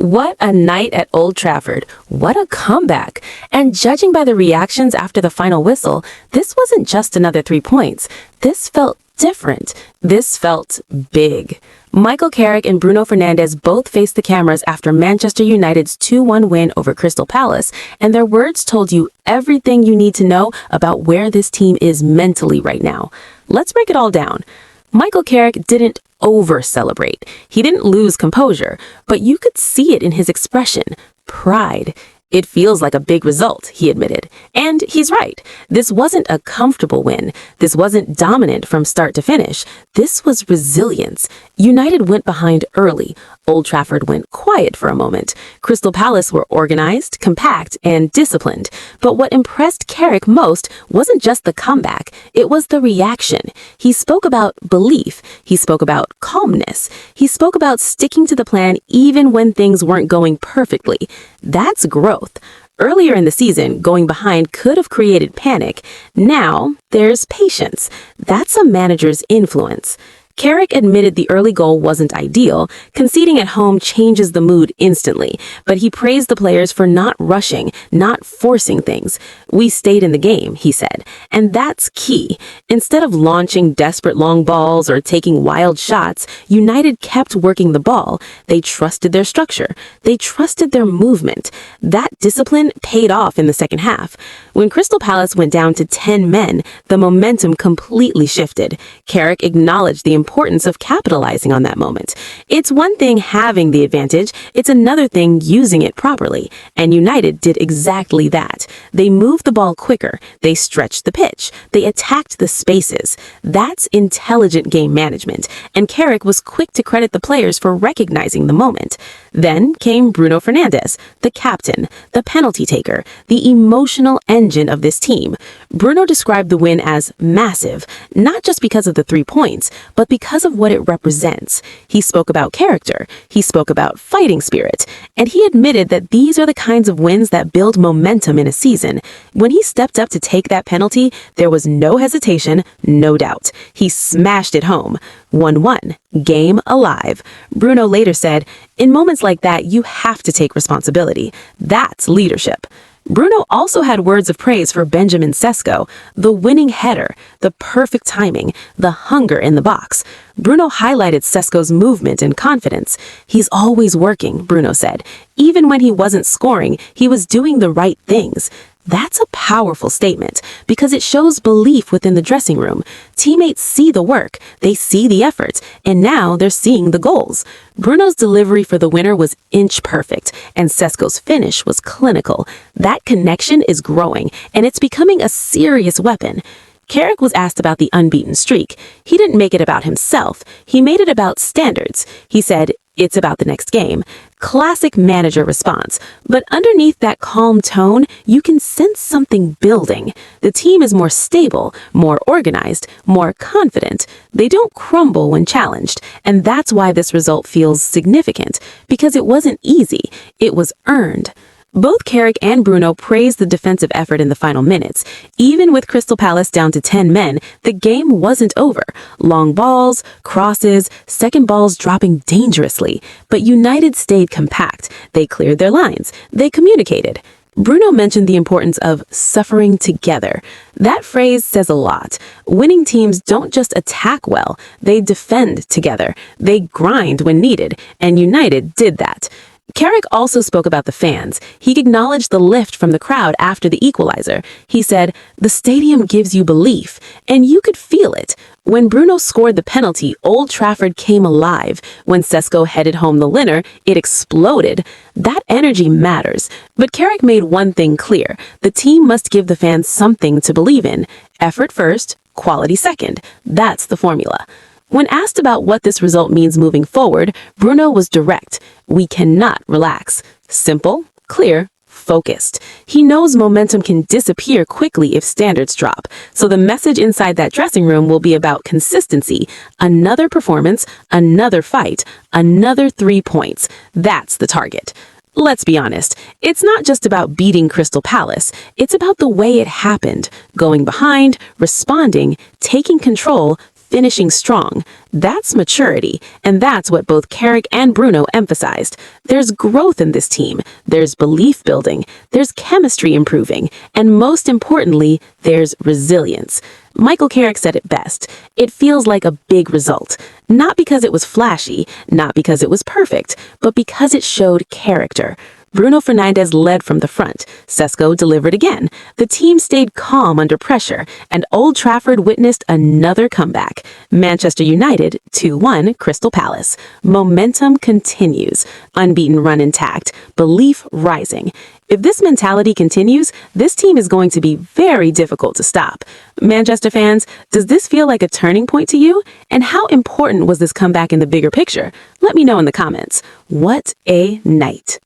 What a night at Old Trafford. What a comeback. And judging by the reactions after the final whistle, this wasn't just another 3 points. This felt different. This felt big. Michael Carrick and Bruno Fernandes both faced the cameras after Manchester United's 2-1 win over Crystal Palace, and their words told you everything you need to know about where this team is mentally right now. Let's break it all down. Michael Carrick didn't over-celebrate. He didn't lose composure, but you could see it in his expression. Pride. It feels like a big result, he admitted. And he's right. This wasn't a comfortable win. This wasn't dominant from start to finish. This was resilience. United went behind early. Old Trafford went quiet for a moment. Crystal Palace were organized, compact, and disciplined. But what impressed Carrick most wasn't just the comeback. It was the reaction. He spoke about belief. He spoke about calmness. He spoke about sticking to the plan even when things weren't going perfectly. That's growth. Earlier in the season, going behind could have created panic. Now, there's patience. That's a manager's influence. Carrick admitted the early goal wasn't ideal. Conceding at home changes the mood instantly, but he praised the players for not rushing, not forcing things. We stayed in the game, he said, and that's key. Instead of launching desperate long balls or taking wild shots, United kept working the ball. They trusted their structure. They trusted their movement. That discipline paid off in the second half. When Crystal Palace went down to 10 men, the momentum completely shifted. Carrick acknowledged the importance of capitalizing on that moment. It's one thing having the advantage, it's another thing using it properly. And United did exactly that. They moved the ball quicker, they stretched the pitch, they attacked the spaces. That's intelligent game management, and Carrick was quick to credit the players for recognizing the moment. Then came Bruno Fernandes, the captain, the penalty taker, the emotional engine of this team. Bruno described the win as massive, not just because of the 3 points, but because of what it represents. He spoke about character, he spoke about fighting spirit, and he admitted that these are the kinds of wins that build momentum in a season. When he stepped up to take that penalty, there was no hesitation, no doubt. He smashed it home. 1-1. Game alive. Bruno later said, "In moments like that, you have to take responsibility. That's leadership." Bruno also had words of praise for Benjamin Sesko, the winning header, the perfect timing, the hunger in the box. Bruno highlighted Sesko's movement and confidence. "He's always working," Bruno said. "Even when he wasn't scoring, he was doing the right things." That's a powerful statement because it shows belief within the dressing room. Teammates see the work, they see the effort, and now they're seeing the goals. Bruno's delivery for the winner was inch perfect, and Sesko's finish was clinical. That connection is growing, and it's becoming a serious weapon. Carrick was asked about the unbeaten streak. He didn't make it about himself. He made it about standards. He said, "It's about the next game." Classic manager response. But underneath that calm tone, you can sense something building. The team is more stable, more organized, more confident. They don't crumble when challenged. And that's why this result feels significant. Because it wasn't easy. It was earned. Both Carrick and Bruno praised the defensive effort in the final minutes. Even with Crystal Palace down to 10 men, the game wasn't over. Long balls, crosses, second balls dropping dangerously. But United stayed compact. They cleared their lines. They communicated. Bruno mentioned the importance of suffering together. That phrase says a lot. Winning teams don't just attack well, they defend together. They grind when needed, and United did that. Carrick also spoke about the fans. He acknowledged the lift from the crowd after the equalizer. He said, "The stadium gives you belief," and you could feel it. When Bruno scored the penalty, Old Trafford came alive. When Sesko headed home the winner, it exploded. That energy matters. But Carrick made one thing clear. The team must give the fans something to believe in. Effort first, quality second. That's the formula. When asked about what this result means moving forward, Bruno was direct. We cannot relax. Simple, clear, focused. He knows momentum can disappear quickly if standards drop. So the message inside that dressing room will be about consistency. Another performance, another fight, another 3 points. That's the target. Let's be honest, it's not just about beating Crystal Palace. It's about the way it happened. Going behind, responding, taking control, finishing strong. That's maturity, and that's what both Carrick and Bruno emphasized. There's growth in this team, there's belief building, there's chemistry improving, and most importantly, there's resilience. Michael Carrick said it best. It feels like a big result. Not because it was flashy, not because it was perfect, but because it showed character. Bruno Fernandes led from the front. Sesko delivered again. The team stayed calm under pressure, and Old Trafford witnessed another comeback. Manchester United 2-1 Crystal Palace. Momentum continues. Unbeaten run intact. Belief rising. If this mentality continues, this team is going to be very difficult to stop. Manchester fans, does this feel like a turning point to you? And how important was this comeback in the bigger picture? Let me know in the comments. What a night.